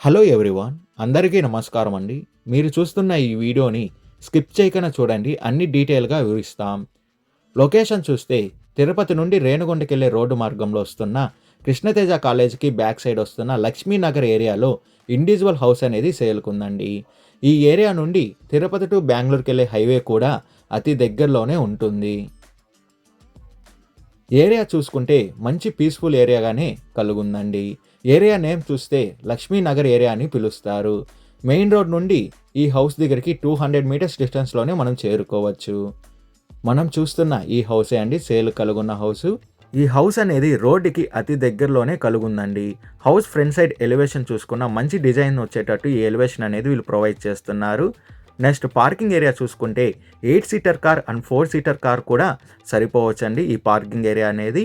Hello everyone, అందరికీ నమస్కారం అండి. మీరు చూస్తున్న ఈ వీడియోని స్కిప్ చేయకుండా చూడండి, అన్ని డీటెయిల్‌గా వివరిస్తాం. లొకేషన్ చూస్తే తిరుపతి నుండి రేణిగుంటకెళ్ళే రోడ్డు మార్గంలో వస్తున్న కృష్ణతేజ కాలేజ్‌కి బ్యాక్ సైడ్ వస్తున్న లక్ష్మీనగర్ ఏరియాలో ఇండివిజువల్ హౌస్ అనేది సేల్‌కుందండి. ఈ ఏరియా నుండి తిరుపతి టు బెంగుళూరుకెళ్ళే హైవే కూడా అతి దగ్గరలోనే ఉంటుంది. ఏరియా చూసుకుంటే మంచి పీస్‌ఫుల్ ఏరియాగానే కలుగుందండి. ఏరియా నేమ్ చూస్తే లక్ష్మీనగర్ ఏరియా అని పిలుస్తారు. మెయిన్ రోడ్ నుండి ఈ హౌస్ దగ్గరికి 200 మీటర్స్ డిస్టెన్స్‌లోనే మనం చేరుకోవచ్చు. మనం చూస్తున్న ఈ హౌసే అండి సేల్ కలుగున్న హౌసు. ఈ హౌస్ అనేది రోడ్డుకి అతి దగ్గరలోనే కలుగుందండి. హౌస్ ఫ్రంట్ సైడ్ ఎలివేషన్ చూసుకున్న మంచి డిజైన్ వచ్చేటట్టు ఈ ఎలివేషన్ అనేది వీళ్ళు ప్రొవైడ్ చేస్తున్నారు. నెక్స్ట్ పార్కింగ్ ఏరియా చూసుకుంటే 8 seater car and 4 seater car కూడా సరిపోవచ్చండి ఈ పార్కింగ్ ఏరియా అనేది.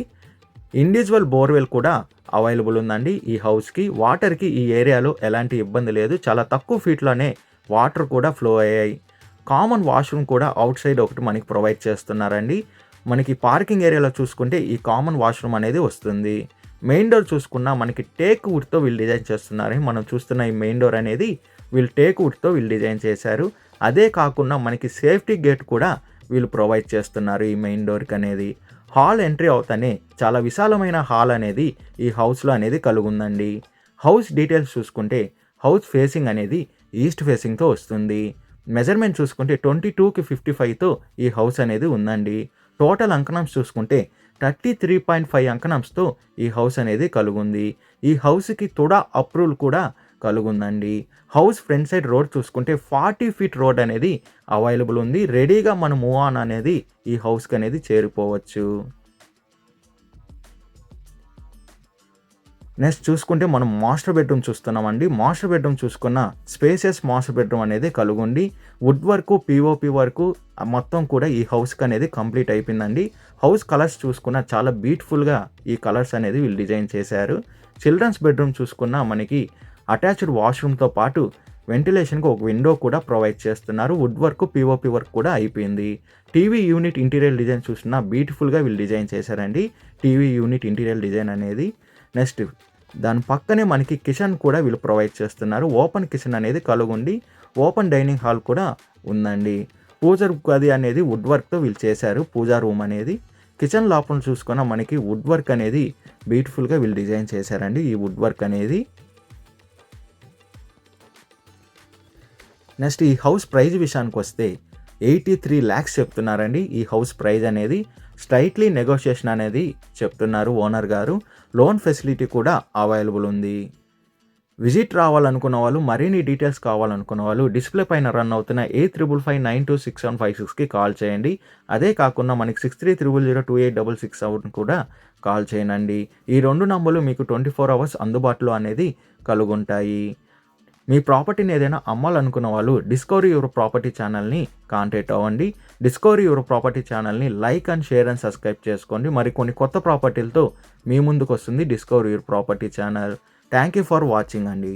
ఇండివిజువల్ బోర్‌వెల్ కూడా అవైలబుల్ ఉందండి ఈ హౌస్‌కి. వాటర్‌కి ఈ ఏరియాలో ఎలాంటి ఇబ్బంది లేదు. చాలా తక్కువ ఫీట్‌లోనే వాటర్ కూడా ఫ్లో అయ్యాయి. కామన్ వాష్‌రూమ్ కూడా ఔట్ సైడ్ ఒకటి మనకి ప్రొవైడ్ చేస్తున్నారండి. మనకి పార్కింగ్ ఏరియాలో చూసుకుంటే ఈ కామన్ వాష్‌రూమ్ అనేది వస్తుంది. మెయిన్ డోర్ చూసుకున్నా మనకి టేక్ వుడ్‌తో వీళ్ళు డిజైన్ చేస్తున్నారని మనం చూస్తున్న ఈ మెయిన్ డోర్ అనేది వీళ్ళు టేక్ వుడ్‌తో వీళ్ళు డిజైన్ చేశారు. అదే కాకుండా మనకి సేఫ్టీ గేట్ కూడా వీళ్ళు ప్రొవైడ్ చేస్తున్నారు ఈ మెయిన్ డోర్‌కి అనేది. హాల్ ఎంట్రీ అవుతానే చాలా విశాలమైన హాల్ అనేది ఈ హౌస్‌లో అనేది కలుగుందండి. హౌస్ డీటెయిల్స్ చూసుకుంటే హౌస్ ఫేసింగ్ అనేది ఈస్ట్ ఫేసింగ్‌తో వస్తుంది. మెజర్‌మెంట్ చూసుకుంటే 22కి 55తో ఈ హౌస్ అనేది ఉందండి. టోటల్ అంకణంస్ చూసుకుంటే 33.5 అంకణంస్‌తో ఈ హౌస్ అనేది కలుగుంది. ఈ హౌస్‌కి తుడా అప్రూవల్ కూడా కలుగుందండి. హౌస్ ఫ్రంట్ సైడ్ రోడ్ చూసుకుంటే 40 ఫీట్ రోడ్ అనేది అవైలబుల్ ఉంది. రెడీగా మనం మూవ్ ఆన్ అనేది ఈ హౌస్‌కి అనేది చేరిపోవచ్చు. నెక్స్ట్ చూసుకుంటే మనం మాస్టర్ బెడ్రూమ్ చూస్తున్నామండి. మాస్టర్ బెడ్రూమ్ చూసుకున్న స్పేసియస్ మాస్టర్ బెడ్రూమ్ అనేది కలుగుండి వుడ్ వర్క్, పీఓపీ వర్క్ మొత్తం కూడా ఈ హౌస్‌కి అనేది కంప్లీట్ అయిపోయిందండి. హౌస్ కలర్స్ చూసుకున్న చాలా బ్యూటిఫుల్‌గా ఈ కలర్స్ అనేది వీళ్ళు డిజైన్ చేశారు. చిల్డ్రన్స్ బెడ్రూమ్ చూసుకున్న మనకి అటాచ్డ్ వాష్‌రూమ్‌తో పాటు వెంటిలేషన్‌కి ఒక విండో కూడా ప్రొవైడ్ చేస్తున్నారు. వుడ్ వర్క్, పీఓపీ వర్క్ కూడా అయిపోయింది. టీవీ యూనిట్ ఇంటీరియర్ డిజైన్ చూసినా బ్యూటిఫుల్‌గా వీళ్ళు డిజైన్ చేశారండి. టీవీ యూనిట్ ఇంటీరియర్ డిజైన్ అనేది. నెక్స్ట్ దాని పక్కనే మనకి కిచెన్ కూడా వీళ్ళు ప్రొవైడ్ చేస్తున్నారు. ఓపెన్ కిచెన్ అనేది కలుగుండి ఓపెన్ డైనింగ్ హాల్ కూడా ఉందండి. పూజ గది అనేది వుడ్ వర్క్‌తో వీళ్ళు చేశారు. పూజా రూమ్ అనేది. కిచెన్ లోపల చూసుకున్న మనకి వుడ్ వర్క్ అనేది బ్యూటిఫుల్‌గా వీళ్ళు డిజైన్ చేశారండి ఈ వుడ్ వర్క్ అనేది. నెక్స్ట్ ఈ హౌస్ ప్రైజ్ విషయానికి వస్తే 83 lakhs చెప్తున్నారండి ఈ హౌస్ ప్రైజ్ అనేది. స్లైట్లీ నెగోషియేషన్ అనేది చెప్తున్నారు ఓనర్ గారు. లోన్ ఫెసిలిటీ కూడా అవైలబుల్ ఉంది. విజిట్ రావాలనుకున్న వాళ్ళు, మరిన్ని డీటెయిల్స్ కావాలనుకున్న వాళ్ళు డిస్ప్లే పైన రన్ అవుతున్న 8555926756కి కాల్ చేయండి. అదే కాకుండా మనకి 6300028667 కూడా కాల్ చేయనండి. ఈ 2 నంబర్లు మీకు 24 hours అందుబాటులో అనేది కలుగుంటాయి. మీ ప్రాపర్టీని ఏదైనా అమ్మాలనుకున్న వాళ్ళు డిస్కవరీ యువర్ ప్రాపర్టీ ఛానల్ని కాంటాక్ట్ అవ్వండి. డిస్కవరీ యువర్ ప్రాపర్టీ ఛానల్ని like and share and subscribe చేసుకోండి. మరికొన్ని కొత్త ప్రాపర్టీలతో మీ ముందుకు వస్తుంది discovery your property channel. Thank you for watching అండి.